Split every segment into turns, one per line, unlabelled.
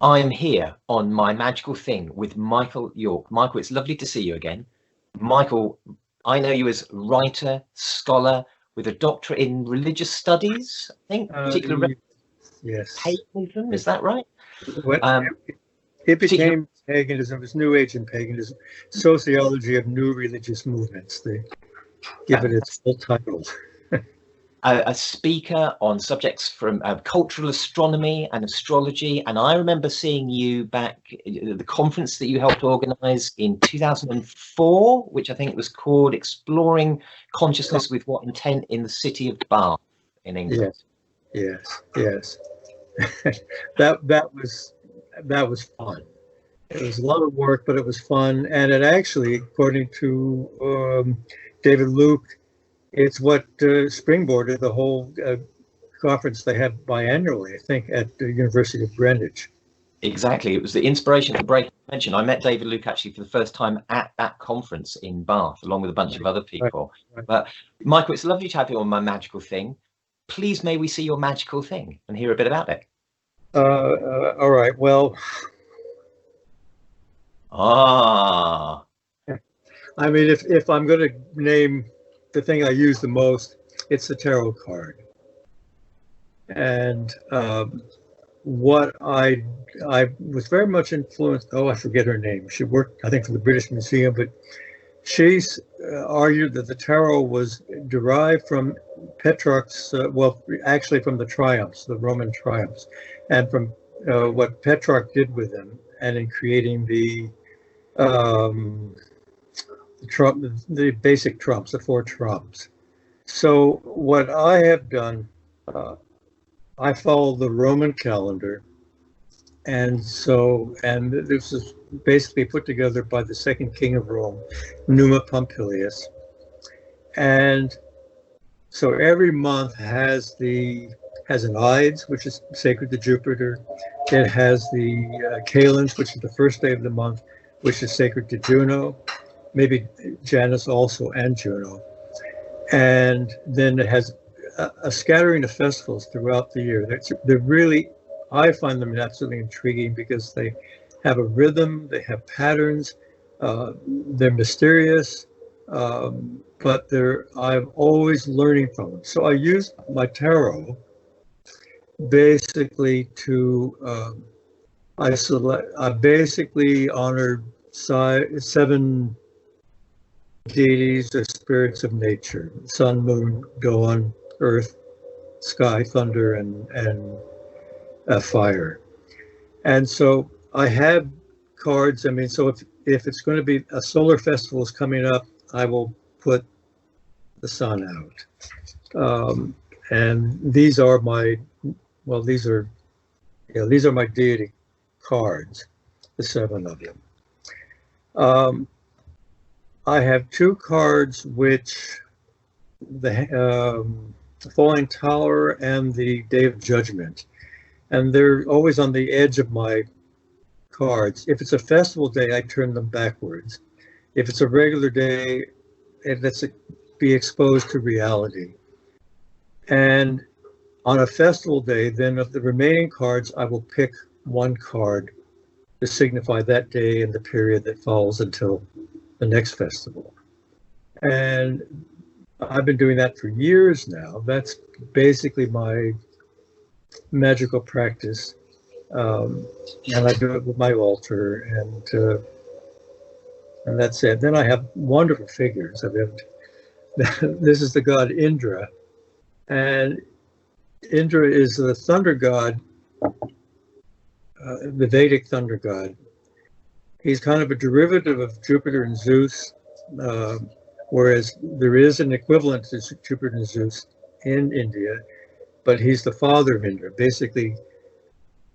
I am here on my magical thing with Michael York. Michael, it's lovely to see you again. Michael, I know you as writer, scholar with a doctorate in religious studies, I think, particular
Y- yes.
paganism,
Yes.
is that right?
What
Um,
it
particular,
became paganism, it was New Age and paganism, sociology of new religious movements. They give it its full title.
a speaker on subjects from cultural astronomy and astrology. And I remember seeing you back at the conference that you helped organize in 2004, which I think was called Exploring Consciousness with What Intent in the City of Bath in England.
Yes, yes, yes. That was fun. It was a lot of work, but it was fun, and it actually, according to David Luke, it's what springboarded the whole conference they have biannually, I think, at the University of Greenwich.
Exactly. It was the inspiration for Breaking Convention. I met David Luke actually for the first time at that conference in Bath, along with a bunch of other
Right,
people.
right.
But Michael, it's lovely to have you on my magical thing. Please, may we see your magical thing and hear a bit about it?
All right. Well,
Ah,
I mean, if I'm going to name the thing I use the most, it's the tarot card. And what I was very much influenced. Oh, I forget her name. She worked, I think, for the British Museum, but she's argued that the tarot was derived from Petrarch's, well, actually from the triumphs, the Roman triumphs, and from what Petrarch did with them, and in creating um, the basic trumps, the four trumps. So what I have done, uh, I follow the Roman calendar, and this is basically put together by the second king of Rome, Numa Pompilius, and so every month has an Ides, which is sacred to Jupiter. It has the Kalends, which is the first day of the month, which is sacred to Juno, maybe Janus also, and Juno. And then it has a scattering of festivals throughout the year. They're really, I find them absolutely intriguing because they have a rhythm, they have patterns, they're mysterious, but I'm always learning from them. So I use my tarot basically to I basically honor seven deities or spirits of nature: sun, moon, dawn, earth, sky, thunder, and fire. And so I have cards. I mean, so if it's going to be a solar festival is coming up, I will put the sun out. And these are my, well, these are my deity cards, the seven of them. I have two cards which the Falling Tower and the Day of Judgment, and they're always on the edge of my cards. If it's a festival day, I turn them backwards. If it's a regular day, it lets it be exposed to reality. And on a festival day, then of the remaining cards, I will pick one card to signify that day and the period that follows until the next festival. And I've been doing that for years now. That's basically my magical practice. And I do it with my altar, and that's it. Then I have wonderful figures. This is the god Indra, and Indra is the thunder god, the Vedic thunder god. He's kind of a derivative of Jupiter and Zeus, whereas there is an equivalent to Jupiter and Zeus in India, but he's the father of Indra. Basically,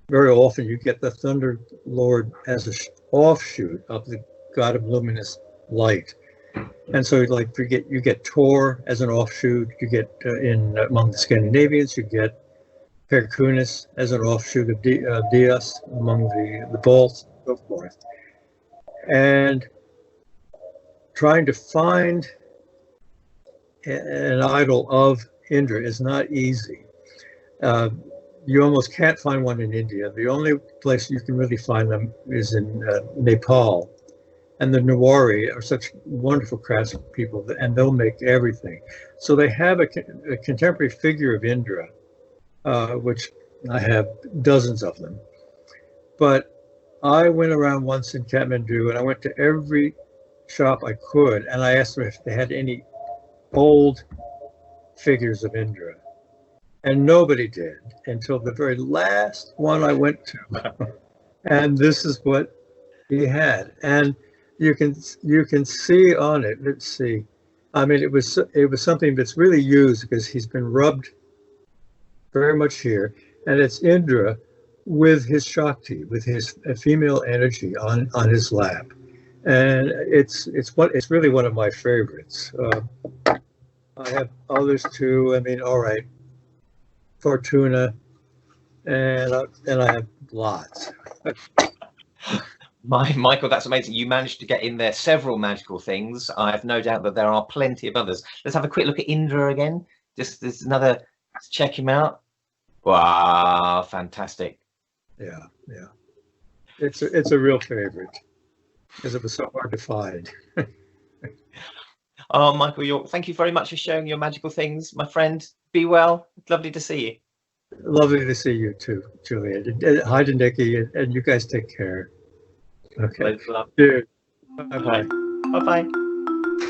very often you get the thunder lord as an offshoot of the god of luminous light. And so, like, you get Tor as an offshoot. You get among the Scandinavians, you get Perkunis as an offshoot of Dias among the Balts, and so forth. And trying to find an idol of Indra is not easy. you almost can't find one in India. The only place you can really find them is in Nepal. And the Newari are such wonderful craftspeople, and they'll make everything. So they have a contemporary figure of Indra, which I have dozens of them. But I went around once in Kathmandu, and I went to every shop I could, and I asked them if they had any old figures of Indra. And nobody did until the very last one I went to. And this is what he had. And you can see on it, let's see. I mean, it was something that's really used because he's been rubbed very much here. And it's Indra with his Shakti, with his female energy on his lap. And it's really one of my favorites. I have others too. I mean, all right, Fortuna, and I have lots.
Michael, that's amazing. You managed to get in there several magical things. I have no doubt that there are plenty of others. Let's have a quick look at Indra again. Just there's another. Let's check him out. Wow, fantastic.
Yeah. It's a real favorite because it was so hard to find.
Oh, Michael, thank you very much for sharing your magical things, my friend. Be well. Lovely to see you.
Lovely to see you too, Julian. Hi to Nikki, and you guys take care. Okay.
Dude.
Bye-bye.
Bye-bye.